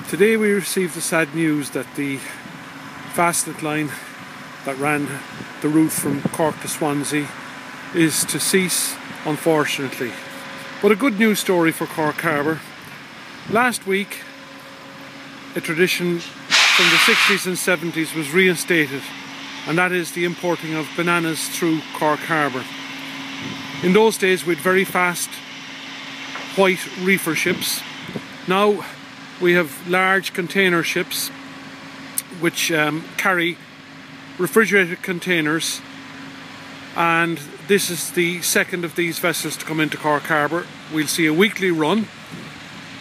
Today we received the sad news that the Fastnet line that ran the route from Cork to Swansea is to cease, unfortunately. But a good news story for Cork Harbour. Last week, a tradition from the 60s and 70s was reinstated, and that is the importing of bananas through Cork Harbour. In those days we had very fast white reefer ships. Now we have large container ships which carry refrigerated containers, and this is the second of these vessels to come into Cork Harbour. We'll see a weekly run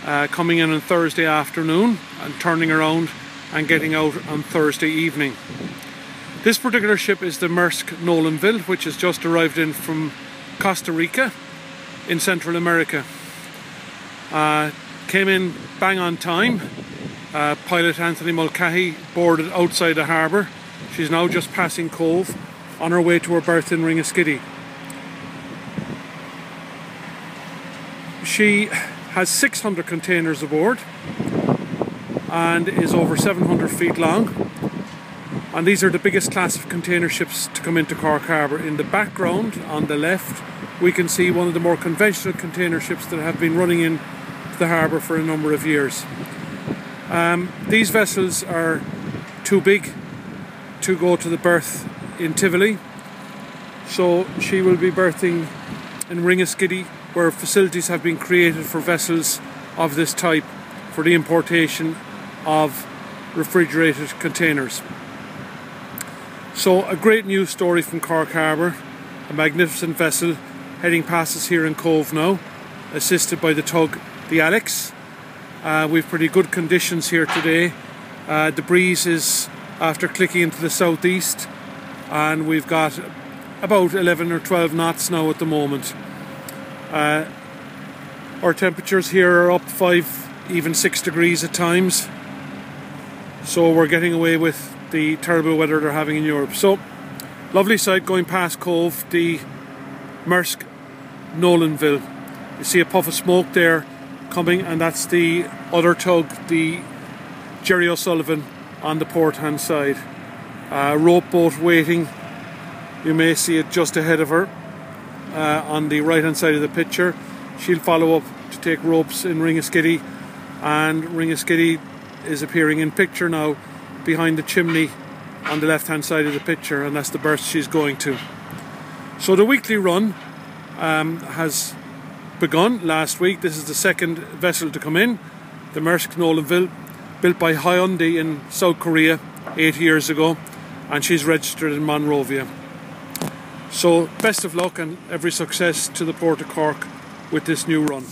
coming in on Thursday afternoon and turning around and getting out on Thursday evening. This particular ship is the Maersk Nolanville, which has just arrived in from Costa Rica in Central America. Came in bang on time. Pilot Anthony Mulcahy boarded outside the harbour. She's now just passing Cobh on her way to her berth in Ringaskiddy. She has 600 containers aboard and is over 700 feet long. And these are the biggest class of container ships to come into Cork Harbour. In the background, on the left, we can see one of the more conventional container ships that have been running in the harbour for a number of years. These vessels are too big to go to the berth in Tivoli, so she will be berthing in Ringaskiddy, where facilities have been created for vessels of this type for the importation of refrigerated containers. So a great news story from Cork Harbour, a magnificent vessel heading past us here in Cobh now, assisted by the tug the Alex. We've pretty good conditions here today. The breeze is after clicking into the southeast, and we've got about 11 or 12 knots now at the moment. Our temperatures here are up 5, even 6 degrees at times, so we're getting away with the terrible weather they're having in Europe. So, lovely sight going past Cobh, the Maersk Nolanville. You see a puff of smoke there coming, and that's the other tug, the Jerry O'Sullivan, on the port hand side. Rope boat waiting. You may see it just ahead of her on the right hand side of the picture. She'll follow up to take ropes in Ringaskiddy, and Ringaskiddy is appearing in picture now behind the chimney on the left hand side of the picture, and that's the berth she's going to. So the weekly run has begun last week. This is the second vessel to come in, the Maersk Nolanville, built by Hyundai in South Korea 8 years ago, and she's registered in Monrovia. So best of luck and every success to the Port of Cork with this new run.